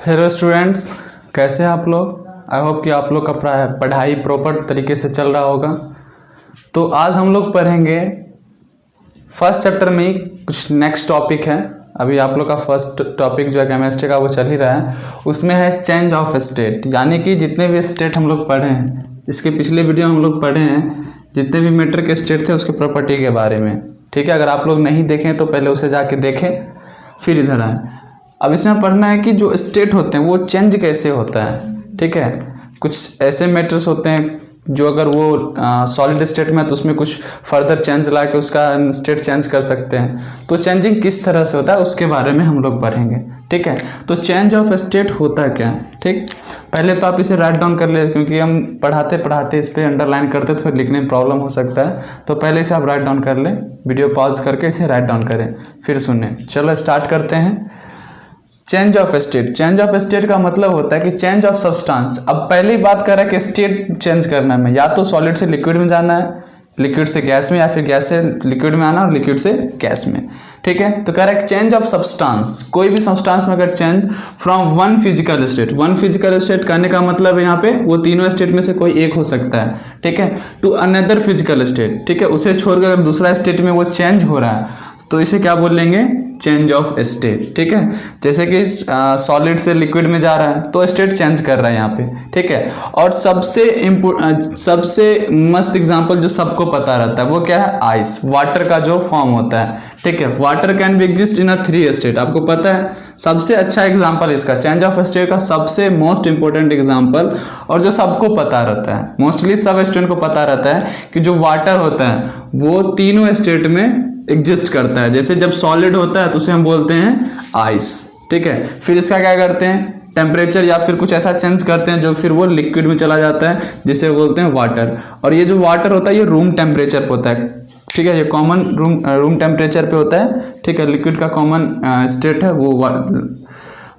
Hello students, कैसे हैं आप लोग। आई होप कि आप लोग का पढ़ाई प्रॉपर तरीके से चल रहा होगा। तो आज हम लोग पढ़ेंगे फर्स्ट चैप्टर में ही कुछ नेक्स्ट टॉपिक है। अभी आप लोग का फर्स्ट टॉपिक जो है केमिस्ट्री का वो चल ही रहा है, उसमें है चेंज ऑफ स्टेट। यानी कि जितने भी स्टेट हम लोग पढ़े हैं, इसके पिछले वीडियो हम लोग पढ़े हैं जितने भी मैटर के स्टेट थे उसके प्रॉपर्टी के बारे में। ठीक है, अगर आप लोग नहीं देखें तो पहले उसे जाके देखें फिर इधर आए। अब इसमें पढ़ना है कि जो स्टेट होते हैं वो चेंज कैसे होता है। ठीक है, कुछ ऐसे मैटर्स होते हैं जो अगर वो सॉलिड स्टेट में है तो उसमें कुछ फर्दर चेंज ला के उसका स्टेट चेंज कर सकते हैं। तो चेंजिंग किस तरह से होता है उसके बारे में हम लोग पढ़ेंगे। ठीक है, तो चेंज ऑफ स्टेट होता क्या है। ठीक, पहले तो आप इसे राइट डाउन कर ले, क्योंकि हम पढ़ाते पढ़ाते इस पर अंडरलाइन करते तो फिर लिखने में प्रॉब्लम हो सकता है। तो पहले इसे आप राइट डाउन कर लें, वीडियो पॉज करके इसे राइट डाउन करें फिर सुने। चलो स्टार्ट करते हैं। Change of state. Change of state का मतलब होता है कि चेंज ऑफ सब्सटेंस। अब पहली बात कर रहा है कि स्टेट चेंज करना है, या तो सॉलिड से लिक्विड में जाना है, लिक्विड से गैस में, या फिर गैस से लिक्विड में आना और लिक्विड से गैस में। ठीक है, तो कह रहा है चेंज ऑफ सब्सटेंस। कोई भी सब्सटेंस में अगर change from one physical state, one physical state करने का मतलब है यहाँ पे वो तीनों स्टेट में से कोई एक हो सकता है। ठीक है, टू अनदर फिजिकल स्टेट। ठीक है, उसे छोड़कर अगर दूसरा स्टेट में वो चेंज हो रहा है तो इसे क्या बोलेंगे, चेंज ऑफ स्टेट। ठीक है, जैसे कि सॉलिड से लिक्विड में जा रहा है तो स्टेट चेंज कर रहा है यहाँ पे। ठीक है, और सबसे मस्त एग्जांपल जो सबको पता रहता है वो क्या है, आइस, वाटर का जो फॉर्म होता है। ठीक है, water can be exist in a 3 state. आपको पता है सबसे अच्छा एग्जांपल इसका, चेंज ऑफ स्टेट का सबसे मोस्ट इंपॉर्टेंट एग्जांपल, और जो सबको पता रहता है, मोस्टली सब स्टूडेंट को पता रहता है कि जो वाटर होता है वो तीनों स्टेट में एग्जिस्ट करता है। जैसे जब सॉलिड होता है तो उसे हम बोलते हैं आइस। ठीक है, फिर इसका क्या करते हैं, टेम्परेचर या फिर कुछ ऐसा चेंज करते हैं जो फिर वो लिक्विड में चला जाता है, जिसे बोलते हैं वाटर। और ये जो वाटर होता है ये रूम टेम्परेचर पे होता है। ठीक है, ये कॉमन रूम टेम्परेचर पे होता है। ठीक है, लिक्विड का कॉमन स्टेट है वो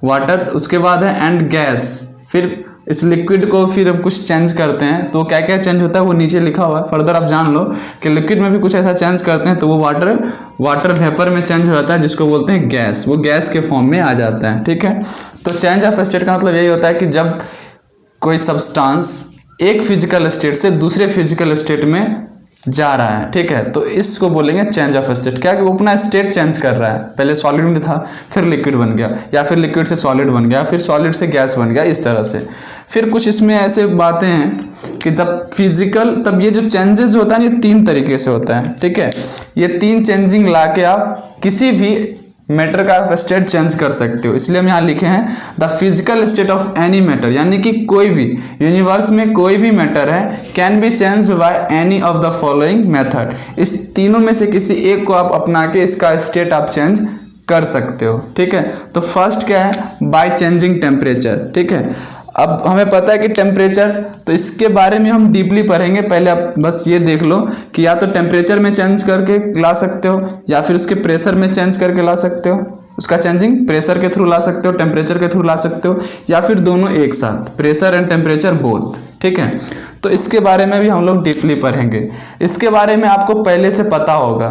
वाटर। उसके बाद है एंड गैस। फिर इस लिक्विड को फिर हम कुछ चेंज करते हैं तो क्या क्या चेंज होता है वो नीचे लिखा हुआ है। फर्दर आप जान लो कि लिक्विड में भी कुछ ऐसा चेंज करते हैं तो वो वाटर वेपर में चेंज हो जाता है, जिसको बोलते हैं गैस। वो गैस के फॉर्म में आ जाता है। ठीक है, तो चेंज ऑफ स्टेट का मतलब यही होता है कि जब कोई सब्सटेंस एक फिजिकल स्टेट से दूसरे फिजिकल स्टेट में जा रहा है। ठीक है, तो इसको बोलेंगे चेंज ऑफ स्टेट। क्या कि वो अपना स्टेट चेंज कर रहा है, पहले सॉलिड में था फिर लिक्विड बन गया, या फिर लिक्विड से सॉलिड बन गया, फिर सॉलिड से गैस बन गया, इस तरह से। फिर कुछ इसमें ऐसे बातें हैं कि तब ये जो चेंजेस होता है ये 3 तरीके से होता है। ठीक है, ये 3 चेंजिंग ला के आप किसी भी मैटर का स्टेट चेंज कर सकते हो। इसलिए हम यहाँ लिखे हैं the physical state of any matter, यानी कि कोई भी यूनिवर्स में कोई भी मैटर है can be change by any of the following method. इस तीनों में से किसी एक को आप अपना के इसका स्टेट आप चेंज कर सकते हो। ठीक है, तो फर्स्ट क्या है, बाय चेंजिंग टेम्परेचर। ठीक है, अब हमें पता है कि टेम्परेचर, तो इसके बारे में हम डीपली पढ़ेंगे। पहले आप बस ये देख लो कि या तो टेम्परेचर में चेंज करके ला सकते हो, या फिर उसके प्रेशर में चेंज करके ला सकते हो। उसका चेंजिंग प्रेशर के थ्रू ला सकते हो, टेम्परेचर के थ्रू ला सकते हो, या फिर दोनों एक साथ, प्रेशर एंड टेम्परेचर बोथ। ठीक है, तो इसके बारे में भी हम लोग डीपली पढ़ेंगे। इसके बारे में आपको पहले से पता होगा,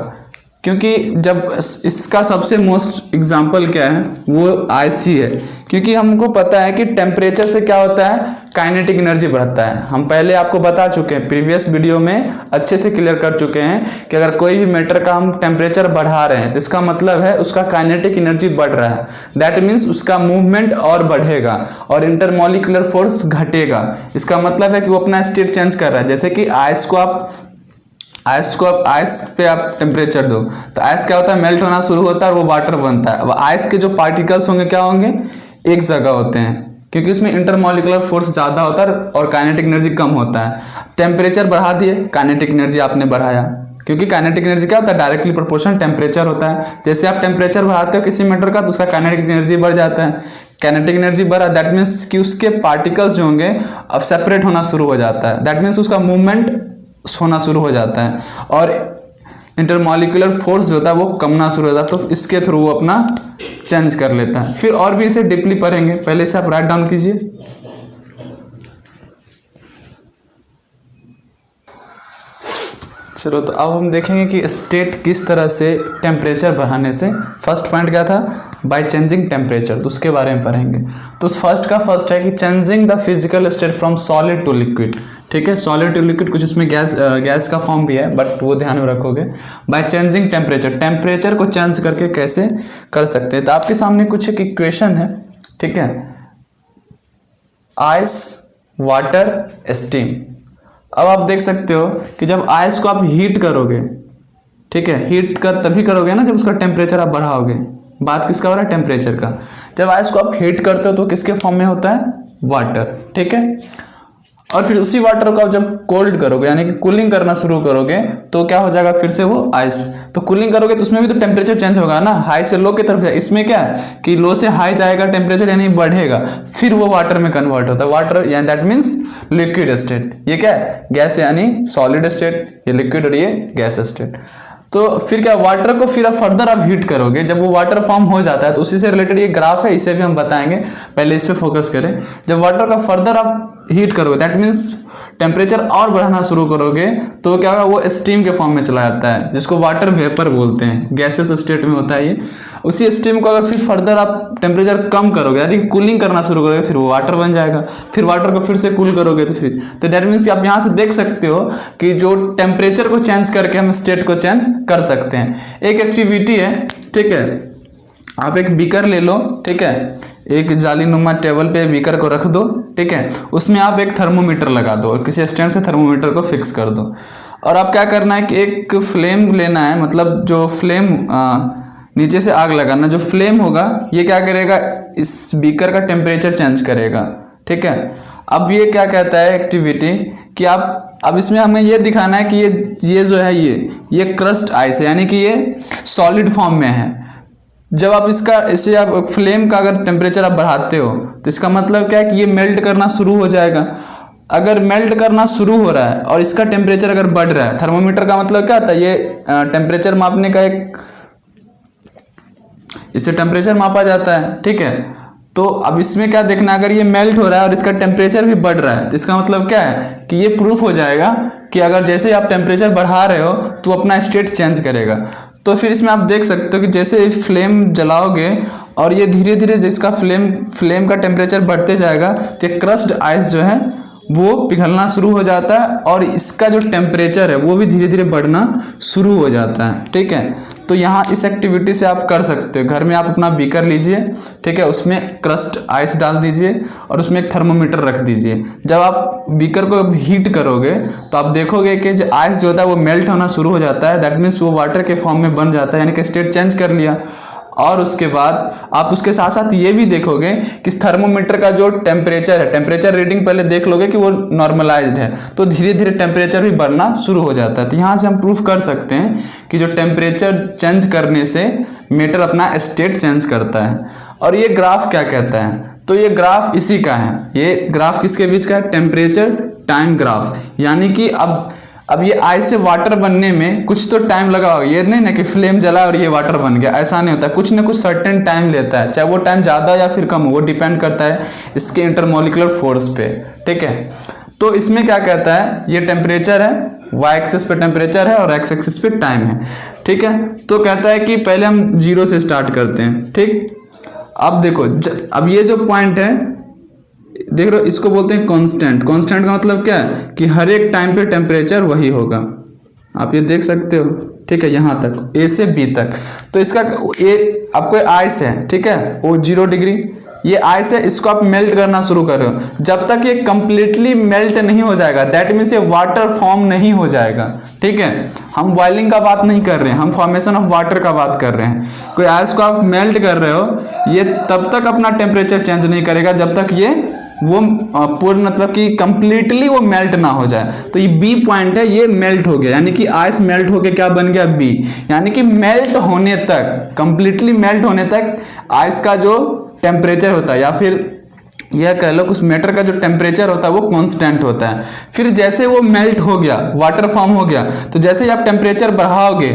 क्योंकि जब इसका सबसे मोस्ट एग्जाम्पल क्या है वो आइस ही है। क्योंकि हमको पता है कि टेम्परेचर से क्या होता है, काइनेटिक एनर्जी बढ़ता है। हम पहले आपको बता चुके हैं, प्रीवियस वीडियो में अच्छे से क्लियर कर चुके हैं कि अगर कोई भी मैटर का हम टेम्परेचर बढ़ा रहे हैं तो इसका मतलब है उसका काइनेटिक एनर्जी बढ़ रहा है। दैट मीन्स उसका मूवमेंट और बढ़ेगा और इंटरमॉलिक्यूलर फोर्स घटेगा। इसका मतलब है कि वो अपना स्टेट चेंज कर रहा है। जैसे कि आइस पे आप टेम्परेचर दो तो आइस क्या होता है, मेल्ट होना शुरू होता है और वो वाटर बनता है। अब आइस के जो पार्टिकल्स होंगे क्या होंगे, एक जगह होते हैं, क्योंकि उसमें इंटरमॉलिक्यूलर फोर्स ज़्यादा होता है और काइनेटिक एनर्जी कम होता है। टेम्परेचर बढ़ा दिए, काइनेटिक एनर्जी आपने बढ़ाया, क्योंकि काइनेटिक एनर्जी क्या होता है, डायरेक्टली प्रोपोर्शनल टेम्परेचर होता है। जैसे आप टेम्परेचर बढ़ाते हो किसी मैटर का तो उसका काइनेटिक एनर्जी बढ़ जाता है। काइनेटिक एनर्जी बढ़ा, दैट मीन्स कि उसके पार्टिकल्स जो होंगे अब सेपरेट होना शुरू हो जाता है। दैट मीन्स उसका मूवमेंट होना शुरू हो जाता है और इंटरमॉलिक्यूलर फोर्स जो होता है वो कमना शुरू हो जाता है। तो इसके थ्रू वो अपना चेंज कर लेता है। फिर और भी इसे डीपली पढ़ेंगे, पहले इसे आप राइट डाउन कीजिए। चलो तो अब हम देखेंगे कि स्टेट किस तरह से टेम्परेचर बढ़ाने से। फर्स्ट पॉइंट क्या था, बाय चेंजिंग टेम्परेचर, तो उसके बारे में पढ़ेंगे। तो फर्स्ट है कि changing the physical state from solid to liquid. ठीक है, सॉलिड टू लिक्विड, कुछ इसमें गैस का फॉर्म भी है बट वो ध्यान में रखोगे। बाय चेंजिंग टेम्परेचर, टेम्परेचर को चेंज करके कैसे कर सकते हैं। तो आपके सामने कुछ एक इक्वेशन है, ठीक है, आइस, वाटर, स्टीम। अब आप देख सकते हो कि जब आइस को आप हीट करोगे, ठीक है, हीट का तभी करोगे ना जब उसका टेम्परेचर आप बढ़ाओगे। बात किसका हो रहा है, टेम्परेचर का। जब आइस को आप हीट करते हो तो किसके फॉर्म में होता है, वाटर, ठीक है। और फिर उसी वाटर को आप जब कोल्ड करोगे यानी कि कूलिंग करना शुरू करोगे तो क्या हो जाएगा, फिर से वो आइस। तो कूलिंग करोगे तो उसमें भी तो टेम्परेचर चेंज होगा ना, हाई से लो की तरफ। इसमें क्या है कि लो से हाई जाएगा टेम्परेचर यानी बढ़ेगा, फिर वो वाटर में कन्वर्ट होता है। वाटर यानी दैट मीन्स लिक्विड स्टेट। ये क्या है, गैस यानी सॉलिड स्टेट, ये लिक्विड और ये गैस स्टेट। तो फिर क्या, वाटर को फिर आप फर्दर आप हीट करोगे, जब वो वाटर फॉर्म हो जाता है तो उसी से रिलेटेड ये ग्राफ है, इसे भी हम बताएंगे, पहले इस पे फोकस करें। जब वाटर का फर्दर आप हीट करोगे दैट मीन्स टेम्परेचर और बढ़ाना शुरू करोगे तो क्या होगा, वो स्टीम के फॉर्म में चला जाता है, जिसको वाटर वेपर बोलते हैं, गैसेस स्टेट में होता है ये। उसी स्टीम को अगर फिर फर्दर आप टेम्परेचर कम करोगे यानी कि कूलिंग करना शुरू करोगे, फिर वो वाटर बन जाएगा। फिर वाटर को फिर से कूल करोगे तो दैट मीन्स आप यहाँ से देख सकते हो कि जो टेम्परेचर को चेंज करके हम स्टेट को चेंज कर सकते हैं। एक एक्टिविटी है, ठीक है, आप एक बीकर ले लो, ठीक है, एक जालीनुमा टेबल पे बीकर को रख दो, ठीक है, उसमें आप एक थर्मोमीटर लगा दो और किसी स्टैंड से थर्मोमीटर को फिक्स कर दो। और आप क्या करना है कि एक फ्लेम लेना है, मतलब जो फ्लेम नीचे से आग लगाना, जो फ्लेम होगा ये क्या करेगा, इस बीकर का टेम्परेचर चेंज करेगा, ठीक है। अब ये क्या कहता है एक्टिविटी कि आप, अब इसमें हमें ये दिखाना है कि ये जो है ये क्रस्ट आइस है यानी कि ये सॉलिड फॉर्म में है। जब आप इसे आप फ्लेम का अगर टेम्परेचर आप बढ़ाते हो तो इसका मतलब क्या है कि ये मेल्ट करना शुरू हो जाएगा। अगर मेल्ट करना शुरू हो रहा है और इसका टेम्परेचर अगर बढ़ रहा है, थर्मोमीटर का मतलब क्या होता है, ये टेम्परेचर मापने का एक, इससे टेम्परेचर मापा जाता है, ठीक है। तो अब इसमें क्या देखना, अगर ये मेल्ट हो रहा है और इसका टेम्परेचर भी बढ़ रहा है तो इसका मतलब क्या है कि ये प्रूफ हो जाएगा कि अगर जैसे आप टेम्परेचर बढ़ा रहे हो तो अपना स्टेट चेंज करेगा। तो फिर इसमें आप देख सकते हो कि जैसे फ्लेम जलाओगे और ये धीरे धीरे जिसका फ्लेम का टेम्परेचर बढ़ते जाएगा तो ये क्रस्ड आइस जो है वो पिघलना शुरू हो जाता है और इसका जो टेम्परेचर है वो भी धीरे धीरे बढ़ना शुरू हो जाता है, ठीक है। तो यहाँ इस एक्टिविटी से आप कर सकते हो, घर में आप अपना बीकर लीजिए, ठीक है, उसमें क्रस्ट आइस डाल दीजिए और उसमें एक थर्मोमीटर रख दीजिए। जब आप बीकर को हीट करोगे तो आप देखोगे कि जो आइस जो होता है वो मेल्ट होना शुरू हो जाता है, दैट मीन्स वो वाटर के फॉर्म में बन जाता है यानी कि स्टेट चेंज कर लिया। और उसके बाद आप उसके साथ साथ ये भी देखोगे कि इस थर्मोमीटर का जो टेम्परेचर है, टेम्परेचर रीडिंग पहले देख लोगे कि वो नॉर्मलाइज्ड है, तो धीरे धीरे टेम्परेचर भी बढ़ना शुरू हो जाता है। तो यहाँ से हम प्रूफ कर सकते हैं कि जो टेम्परेचर चेंज करने से मेटर अपना स्टेट चेंज करता है। और ये ग्राफ क्या कहता है, तो ये ग्राफ इसी का है, ये ग्राफ किसके बीच का है, टेम्परेचर टाइम ग्राफ। यानी कि अब ये आइस से वाटर बनने में कुछ तो टाइम लगा होगा, ये नहीं ना कि फ्लेम जला और ये वाटर बन गया, ऐसा नहीं होता, कुछ ना कुछ सर्टेन टाइम लेता है, चाहे वो टाइम ज़्यादा या फिर कम हो, वो डिपेंड करता है इसके इंटरमोलिकुलर फोर्स पे, ठीक है। तो इसमें क्या कहता है, ये टेम्परेचर है, वाई एक्सिस पे टेम्परेचर है और एक्स एक्सिस पे टाइम है, ठीक है। तो कहता है कि पहले हम 0 से स्टार्ट करते हैं, ठीक। अब देखो अब ये जो पॉइंट है देख रहे हो, इसको बोलते हैं कांस्टेंट। कांस्टेंट का मतलब क्या है कि हर एक टाइम पे टेम्परेचर वही होगा, आप ये देख सकते हो, ठीक है, यहाँ तक ए से बी तक। तो इसका ये आपको आइस है, ठीक है, वो 0 डिग्री ये आइस है, इसको आप मेल्ट करना शुरू कर रहे हो, जब तक ये कंप्लीटली मेल्ट नहीं हो जाएगा दैट मीन्स ये वाटर फॉर्म नहीं हो जाएगा, ठीक है। हम बॉइलिंग का बात नहीं कर रहे हैं, हम फॉर्मेशन ऑफ वाटर का बात कर रहे हैं। कोई आइस को आप मेल्ट कर रहे हो, ये तब तक अपना टेम्परेचर चेंज नहीं करेगा जब तक ये वो पूर्ण मतलब कि कंप्लीटली वो मेल्ट ना हो जाए। तो ये बी पॉइंट है, ये मेल्ट हो गया यानी कि आइस मेल्ट होके क्या बन गया, बी। यानी कि मेल्ट होने तक, कंप्लीटली मेल्ट होने तक आइस का जो टेम्परेचर होता है या फिर यह कह लो उस मैटर का जो टेम्परेचर होता है वो कांस्टेंट होता है। फिर जैसे वो मेल्ट हो गया, वाटर फॉर्म हो गया, तो जैसे ही आप टेम्परेचर बढ़ाओगे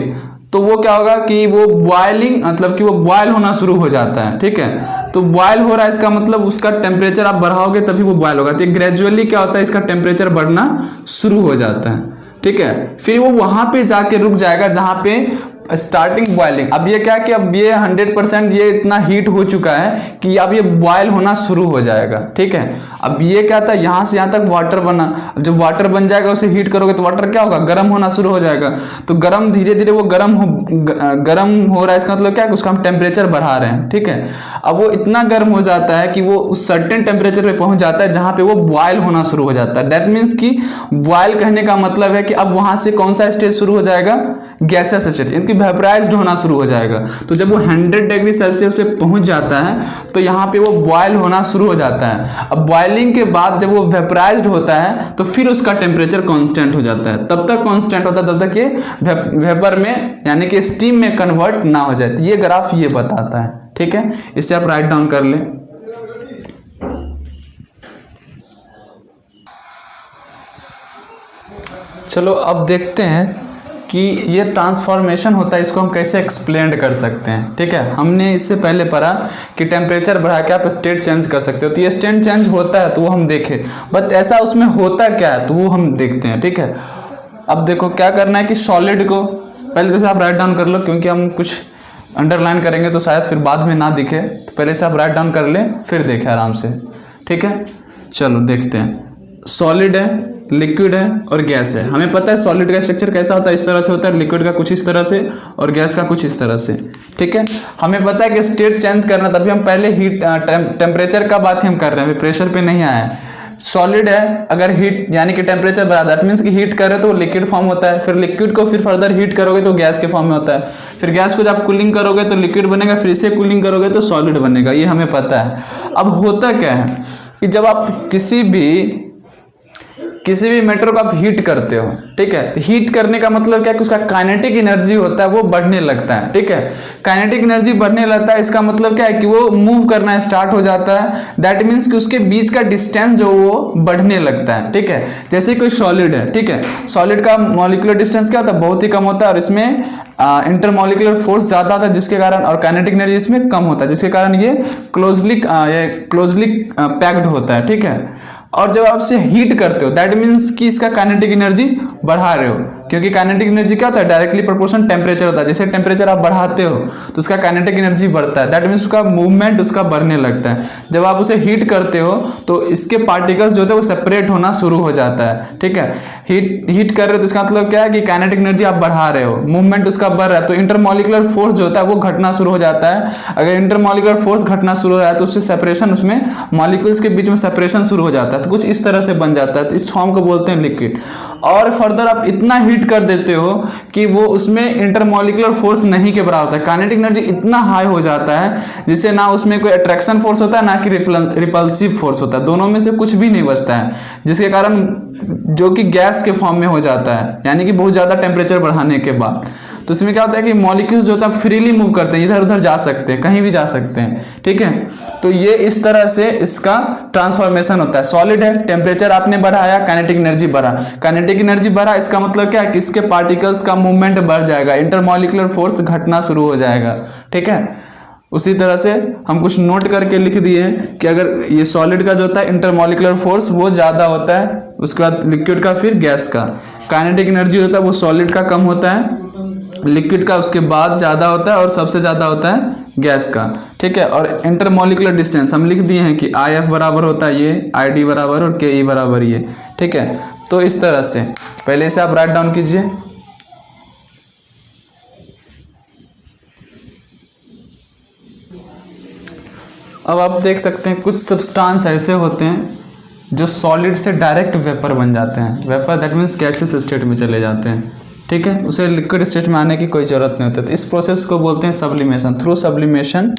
तो वो क्या होगा कि वो बॉइलिंग मतलब कि वो बॉयल होना शुरू हो जाता है, ठीक है। तो बॉयल हो रहा है इसका मतलब उसका टेम्परेचर आप बढ़ाओगे तभी वो बॉयल होगा। तो ग्रेजुअली क्या होता है, इसका टेम्परेचर बढ़ना शुरू हो जाता है। ठीक है, फिर वो वहां पे जाके रुक जाएगा जहां पे स्टार्टिंग बॉइलिंग। अब ये क्या कि अब ये 100% ये इतना हीट हो चुका है कि अब ये बॉयल होना शुरू हो जाएगा। ठीक है, अब ये क्या था, यहाँ से यहाँ तक वाटर बना, जब वाटर बन जाएगा उसे हीट करोगे तो वाटर क्या होगा, गर्म होना शुरू हो जाएगा। तो गर्म धीरे धीरे वो गर्म हो रहा है, इसका मतलब क्या है, उसका हम टेम्परेचर बढ़ा रहे हैं। ठीक है, अब वो इतना गर्म हो जाता है कि वो उस सर्टेन टेम्परेचर पे पहुंच जाता है जहां पे वो बॉयल होना शुरू हो जाता है। दैट मीन्स कि बॉयल कहने का मतलब है कि अब वहां से कौन सा स्टेज शुरू हो जाएगा, गैसियस स्टेज, इनकी वेपराइज्ड होना शुरू हो जाएगा। तो जब वो 100 डिग्री सेल्सियस पे पहुंच जाता है तो यहाँ पे वो बॉयल होना शुरू हो जाता है। अब बॉइलिंग के बाद जब वो वेपराइज्ड होता है तो फिर उसका टेम्परेचर कांस्टेंट हो जाता है। तब तक कांस्टेंट होता है तब तक ये वेपर में यानी कि स्टीम में कन्वर्ट ना हो जाए। ये ग्राफ ये बताता है। ठीक है, इसे आप राइट डाउन कर लें। चलो अब देखते हैं कि ये ट्रांसफॉर्मेशन होता है, इसको हम कैसे एक्सप्लेन कर सकते हैं। ठीक है, हमने इससे पहले पढ़ा कि टेम्परेचर बढ़ा के आप स्टेट चेंज कर सकते हो। तो ये स्टेट चेंज होता है तो वो हम देखें, बट ऐसा उसमें होता क्या है तो वो हम देखते हैं। ठीक है, अब देखो क्या करना है कि सॉलिड को पहले जैसे आप राइट डाउन कर लो, क्योंकि हम कुछ अंडरलाइन करेंगे तो शायद फिर बाद में ना दिखे, तो पहले से आप राइट डाउन कर लें फिर देखें आराम से। ठीक है, चलो देखते हैं। सॉलिड है, लिक्विड है और गैस है। हमें पता है सॉलिड का स्ट्रक्चर कैसा होता है, इस तरह से होता है, लिक्विड का कुछ इस तरह से और गैस का कुछ इस तरह से। ठीक है, हमें पता है कि स्टेट चेंज करना, तभी हम पहले हीट टेम्परेचर का बात ही हम कर रहे हैं, अभी प्रेशर पे नहीं आया है। सॉलिड है, अगर हीट यानी कि टेम्परेचर बढ़ा, दैट मीन्स कि हीट करे तो लिक्विड फॉर्म होता है, फिर लिक्विड को फिर फर्दर हीट करोगे तो गैस के फॉर्म में होता है, फिर गैस को जब कूलिंग करोगे तो लिक्विड बनेगा, फिर इसे कूलिंग करोगे तो सॉलिड बनेगा। ये हमें पता है। अब होता क्या है कि जब आप किसी भी मैटर को आप हीट करते हो, ठीक है, तो हीट करने का मतलब क्या है कि उसका काइनेटिक एनर्जी होता है वो बढ़ने लगता है। ठीक है, काइनेटिक एनर्जी बढ़ने लगता है, इसका मतलब क्या है कि वो मूव करना स्टार्ट हो जाता है। दैट मीन्स कि उसके बीच का डिस्टेंस जो वो बढ़ने लगता है। ठीक है, जैसे कोई सॉलिड है, ठीक है, सॉलिड का मॉलिक्यूलर डिस्टेंस क्या होता है, बहुत ही कम होता है, और इसमें इंटरमॉलिक्यूलर फोर्स ज्यादा होता है जिसके कारण, और काइनेटिक एनर्जी इसमें कम होता है जिसके कारण ये क्लोजली पैक्ड होता है। ठीक है, और जब आप इसे हीट करते हो दैट मीन्स कि इसका काइनेटिक एनर्जी बढ़ा रहे हो, क्योंकि काइनेटिक एनर्जी क्या होता है, डायरेक्टली प्रोपोर्शन टेम्परेचर होता है। जैसे टेम्परेचर आप बढ़ाते हो तो उसका काइनेटिक एनर्जी बढ़ता है, दैट मीन्स उसका मूवमेंट उसका बढ़ने लगता है। जब आप उसे हीट करते हो तो इसके पार्टिकल्स जो होते हैं वो सेपरेट होना शुरू हो जाता है। ठीक है, हीट कर रहे हो तो इसका मतलब क्या है कि काइनेटिक एनर्जी आप बढ़ा रहे हो, मूवमेंट उसका बढ़ रहा है, तो इंटरमॉलिक्यूलर फोर्स जो होता है वो घटना शुरू हो जाता है। अगर इंटरमॉलिक्यूलर फोर्स घटना शुरू हो रहा है तो उससे सेपरेशन, उसमें मॉलिक्यूल्स के बीच में सेपरेशन शुरू हो जाता है, तो कुछ इस तरह से बन जाता है। तो इस फॉर्म को बोलते हैं लिक्विड। और फर्दर आप इतना हीट कर देते हो कि वो उसमें इंटरमॉलिक्यूलर फोर्स नहीं के बराबर होता है, काइनेटिक एनर्जी इतना हाई हो जाता है जिससे ना उसमें कोई अट्रैक्शन फोर्स होता है ना कि रिपल्सिव फोर्स होता है, दोनों में से कुछ भी नहीं बचता है, जिसके कारण जो कि गैस के फॉर्म में हो जाता है, यानी कि बहुत ज्यादा टेम्परेचर बढ़ाने के बाद। तो इसमें क्या होता है कि मॉलिक्यूल्स जो होता है फ्रीली मूव करते हैं, इधर उधर जा सकते हैं, कहीं भी जा सकते हैं। ठीक है, तो ये इस तरह से इसका ट्रांसफॉर्मेशन होता है। सॉलिड है, टेम्परेचर आपने बढ़ाया, काइनेटिक एनर्जी बढ़ा, काइनेटिक एनर्जी बढ़ा, इसका मतलब क्या है कि इसके पार्टिकल्स का मूवमेंट बढ़ जाएगा, इंटरमॉलिक्यूलर फोर्स घटना शुरू हो जाएगा। ठीक है, उसी तरह से हम कुछ नोट करके लिख दिए हैं कि अगर ये सॉलिड का जो होता है इंटरमॉलिक्यूलर फोर्स वो ज़्यादा होता है, उसके बाद लिक्विड का, फिर गैस का। काइनेटिक एनर्जी होता है वो सॉलिड का कम होता है, लिक्विड का उसके बाद ज़्यादा होता है, और सबसे ज़्यादा होता है गैस का। ठीक है, और इंटरमॉलिक्यूलर डिस्टेंस हम लिख दिए हैं कि IF बराबर होता है ये, ID बराबर और KE बराबर ये। ठीक है, तो इस तरह से पहले से आप राइट डाउन कीजिए। अब आप देख सकते हैं कुछ सब्सटेंस ऐसे होते हैं जो सॉलिड से डायरेक्ट वेपर बन जाते हैं। Vapour that means gases state में चले जाते हैं। ठीक है, उसे लिक्विड स्टेट में आने की कोई ज़रूरत नहीं होती। तो इस प्रोसेस को बोलते हैं सब्लिमेशन। थ्रू सब्लिमेशन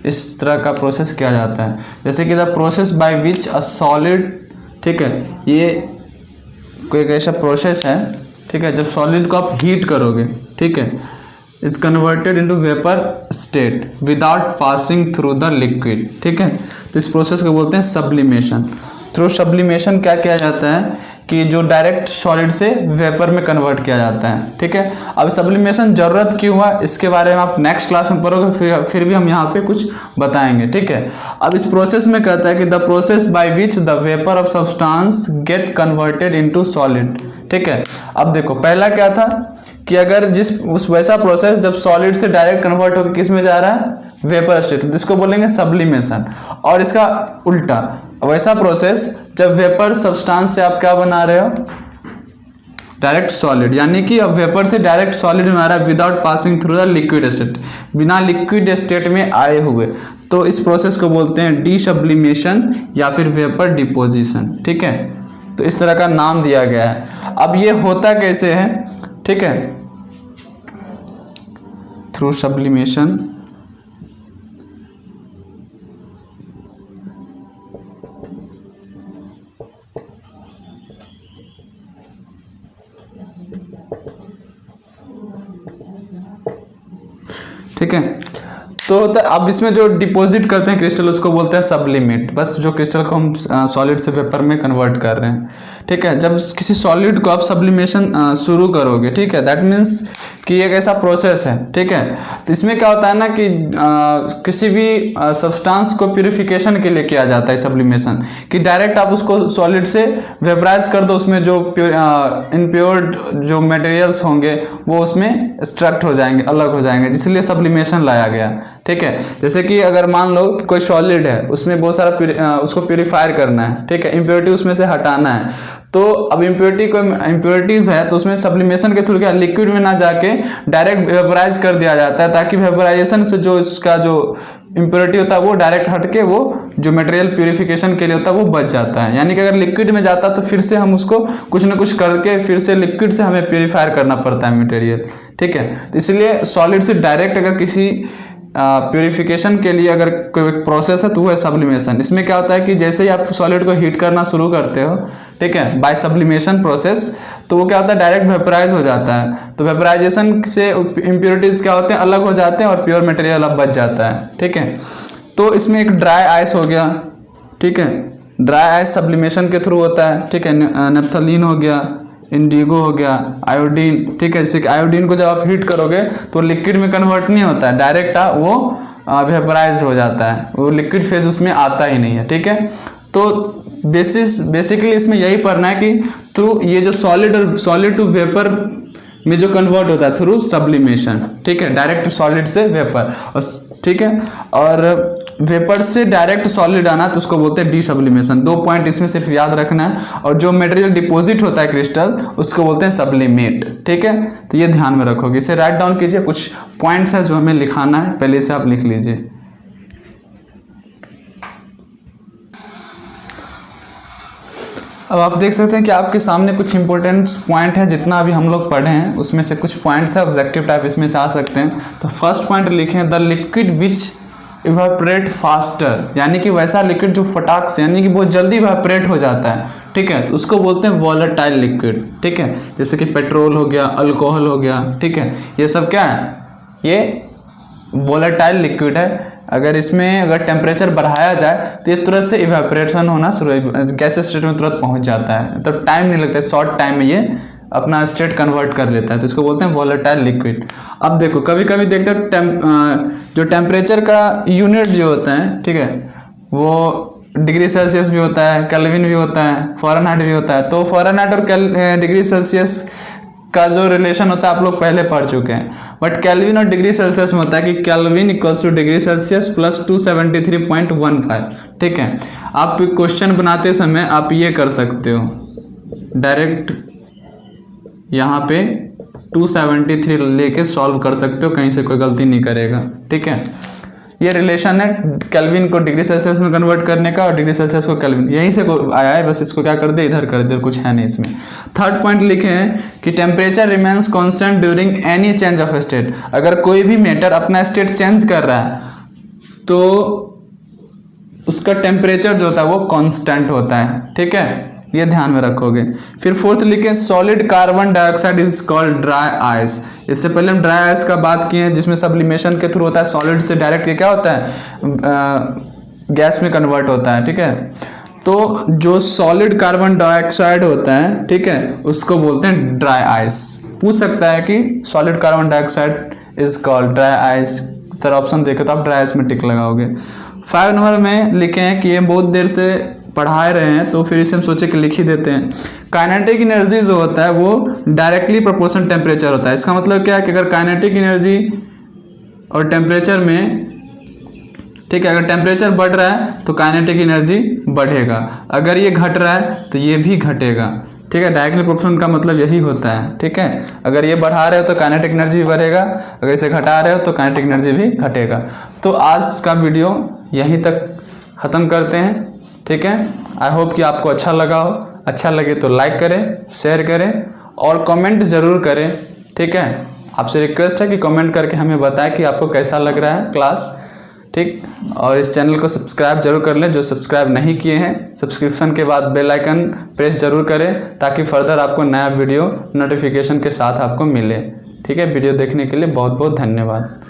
इस तरह का प्रोसेस किया जाता है, जैसे कि the process by which a solid, ठीक है, ये कोई ऐसा प्रोसेस है। ठीक है, जब सॉलिड को आप हीट करोगे, ठीक है, it's converted into vapour state without passing through the liquid. ठीक है, तो इस प्रोसेस को बोलते हैं सब्लिमेशन। थ्रू सब्लिमेशन क्या किया जाता है कि जो डायरेक्ट सॉलिड से वेपर में कन्वर्ट किया जाता है। ठीक है, अब सब्लिमेशन जरूरत क्यों हुआ इसके बारे में आप नेक्स्ट क्लास में पढ़ोगे, फिर भी हम यहाँ पे कुछ बताएंगे। ठीक है, अब इस प्रोसेस में कहता है कि the process by which the vapour of substance get converted into solid. ठीक है, अब देखो पहला क्या था कि अगर उस वैसा प्रोसेस जब सॉलिड से डायरेक्ट कन्वर्ट होकर किस में जा रहा है, वेपर स्टेट, जिसको बोलेंगे सब्लिमेशन। और इसका उल्टा वैसा प्रोसेस जब वेपर सब्सटेंस से आप क्या बना रहे हो, डायरेक्ट सॉलिड, यानी कि अब वेपर से डायरेक्ट सॉलिड बना रहा है without passing through the liquid state, बिना लिक्विड स्टेट में आए हुए, तो इस प्रोसेस को बोलते हैं डी सब्लिमेशन या फिर वेपर डिपोजिशन। ठीक है, तो इस तरह का नाम दिया गया है। अब ये होता कैसे है, ठीक है, थ्रू सब्लिमेशन। ठीक है, तो होता है अब इसमें जो डिपॉजिट करते हैं क्रिस्टल उसको बोलते हैं सब्लिमेट, बस जो क्रिस्टल को हम सॉलिड से वेपर में कन्वर्ट कर रहे हैं। ठीक है, जब किसी सॉलिड को आप सब्लिमेशन शुरू करोगे, ठीक है, दैट मीन्स कि एक ऐसा प्रोसेस है। ठीक है, तो इसमें क्या होता है ना कि किसी भी सब्सटेंस को प्यूरिफिकेशन के लिए किया जाता है सब्लिमेशन, कि डायरेक्ट आप उसको सॉलिड से वेपराइज कर दो, उसमें जो इनप्योर्ड जो मटेरियल्स होंगे वो उसमें एक्सट्रैक्ट हो जाएंगे, अलग हो जाएंगे, इसलिए सब्लिमेशन लाया गया। ठीक है, जैसे कि अगर मान लो कि कोई सॉलिड है, उसमें बहुत सारा उसको प्यूरिफायर करना है, ठीक है, इम्प्योरिटी उसमें से हटाना है, तो अब इम्प्योरिटीज है तो उसमें सब्लिमेशन के थ्रू क्या लिक्विड में ना जाके डायरेक्ट वेपराइज कर दिया जाता है, ताकि वेपराइजेशन से जो इसका जो इम्प्योरिटी होता है वो डायरेक्ट हट के वो जो मटेरियल प्यूरिफिकेशन के लिए होता है वो बच जाता है। यानी कि अगर लिक्विड में जाता तो फिर से हम उसको कुछ ना कुछ करके फिर से लिक्विड से हमें प्यूरिफायर करना पड़ता है मटेरियल। ठीक है, तो इसलिए सॉलिड से डायरेक्ट अगर किसी प्यूरिफिकेशन के लिए अगर कोई प्रोसेस है तो वो है सब्लिमेशन। इसमें क्या होता है कि जैसे ही आप सॉलिड को हीट करना शुरू करते हो, ठीक है, बाय सब्लिमेशन प्रोसेस, तो वो क्या होता है डायरेक्ट वेपराइज हो जाता है। तो वेपराइजेशन से इम्प्योरिटीज क्या होते हैं, अलग हो जाते हैं और प्योर मटेरियल अब बच जाता है। ठीक है, तो इसमें एक ड्राई आइस हो गया। ठीक है, ड्राई आइस सब्लिमेशन के थ्रू होता है। ठीक है, नेप्थलीन हो गया, इंडिगो हो गया, आयोडीन। ठीक है, जैसे कि आयोडीन को जब आप हीट करोगे तो लिक्विड में कन्वर्ट नहीं होता है, डायरेक्ट वो वेपराइज्ड हो जाता है, वो लिक्विड फेज उसमें आता ही नहीं है। ठीक है, तो बेसिकली इसमें यही पढ़ना है कि थ्रू ये जो सॉलिड टू वेपर में जो कन्वर्ट होता है थ्रू सब्लिमेशन। ठीक है, डायरेक्ट सॉलिड से वेपर। ठीक है, और वेपर से डायरेक्ट सॉलिड आना तो उसको बोलते हैं डी सब्लिमेशन। 2 पॉइंट इसमें सिर्फ याद रखना है। और जो मटेरियल डिपॉजिट होता है क्रिस्टल उसको बोलते हैं सब्लिमेट। ठीक है, तो ये ध्यान में रखोगे, इसे राइट डाउन कीजिए। कुछ पॉइंट्स है जो हमें लिखाना है, पहले से आप लिख लीजिए। अब आप देख सकते हैं कि आपके सामने कुछ इंपॉर्टेंट पॉइंट है, जितना अभी हम लोग पढ़े हैं उसमें से कुछ पॉइंट्स है ऑब्जेक्टिव टाइप इसमें से आ सकते हैं। तो फर्स्ट पॉइंट लिखें, the liquid which evaporate faster, यानी कि वैसा लिक्विड जो फटाक से यानी कि बहुत जल्दी इवेपोरेट हो जाता है। ठीक है, तो उसको बोलते हैं वॉलेटाइल लिक्विड। ठीक है, जैसे कि पेट्रोल हो गया, अल्कोहल हो गया। ठीक है, ये सब क्या है, ये वॉलेटाइल लिक्विड है। अगर इसमें अगर टेम्परेचर बढ़ाया जाए तो ये तुरंत से इवेपोरेशन होना शुरू, गैस स्टेट में तुरंत पहुंच जाता है, तो टाइम नहीं लगता है, शॉर्ट टाइम में ये अपना स्टेट कन्वर्ट कर लेता है, तो इसको बोलते हैं वॉलेटाइल लिक्विड। अब देखो कभी कभी देखते हो जो टेम्परेचर का यूनिट जो होता है, ठीक है, वो डिग्री सेल्सियस भी होता है, केल्विन भी होता है, फ़ारेनहाइट भी होता है। तो फ़ारेनहाइट और डिग्री सेल्सियस का जो रिलेशन होता है आप लोग पहले पढ़ चुके हैं, बट केल्विन और डिग्री सेल्सियस में होता है कि kelvin equals two degree Celsius plus 273.15। ठीक है, आप क्वेश्चन बनाते समय आप ये कर सकते हो, डायरेक्ट यहाँ पे 273 लेके सॉल्व कर सकते हो, कहीं से कोई गलती नहीं करेगा। ठीक है, ये रिलेशन है केल्विन को डिग्री सेल्सियस में कन्वर्ट करने का और डिग्री सेल्सियस को केल्विन, यहीं से आया है, बस इसको क्या कर दे, इधर कर दे, कुछ है नहीं इसमें। थर्ड पॉइंट लिखे हैं कि temperature remains constant during any change of state. अगर कोई भी मैटर अपना स्टेट चेंज कर रहा है तो उसका टेम्परेचर जो होता है वो कांस्टेंट होता है। ठीक है, ये ध्यान में रखोगे। फिर फोर्थ लिखे, solid carbon dioxide is called dry ice. इससे पहले हम ड्राई आइस का बात किए हैं, जिसमें सब्लिमेशन के थ्रू होता है, सॉलिड से डायरेक्ट क्या होता है, गैस में कन्वर्ट होता है। ठीक है, तो जो सॉलिड कार्बन डाइऑक्साइड होता है, ठीक है, उसको बोलते हैं ड्राई आइस। पूछ सकता है कि solid carbon dioxide is called dry ice. Sir option देखे तो आप ड्राई आइस में टिक लगाओगे। 5 नंबर में लिखे हैं कि ये बहुत देर से पढ़ा रहे हैं तो फिर इसे हम सोचे कि लिख ही देते हैं। काइनेटिक एनर्जी जो होता है वो डायरेक्टली प्रोपोर्शनल टेम्परेचर होता है। इसका मतलब क्या है कि अगर काइनेटिक एनर्जी और टेम्परेचर में, ठीक है, अगर टेम्परेचर बढ़ रहा है तो काइनेटिक एनर्जी बढ़ेगा, अगर ये घट रहा है तो ये भी घटेगा, ठीक है। डायरेक्टली प्रोपोर्शनल का मतलब यही होता है, ठीक है। अगर ये बढ़ा रहे हो तो काइनेटिक एनर्जी भी बढ़ेगा, अगर इसे घटा रहे हो तो काइनेटिक एनर्जी भी घटेगा। तो आज का वीडियो यहीं तक ख़त्म करते हैं, ठीक है। आई होप कि आपको अच्छा लगा हो। अच्छा लगे तो लाइक करें, शेयर करें और कमेंट ज़रूर करें, ठीक है। आपसे रिक्वेस्ट है कि कमेंट करके हमें बताएं कि आपको कैसा लग रहा है क्लास, ठीक। और इस चैनल को सब्सक्राइब जरूर कर लें जो सब्सक्राइब नहीं किए हैं। सब्सक्रिप्शन के बाद बेल आइकन प्रेस जरूर करें ताकि फर्दर आपको नया वीडियो नोटिफिकेशन के साथ आपको मिले, ठीक है। वीडियो देखने के लिए बहुत बहुत धन्यवाद।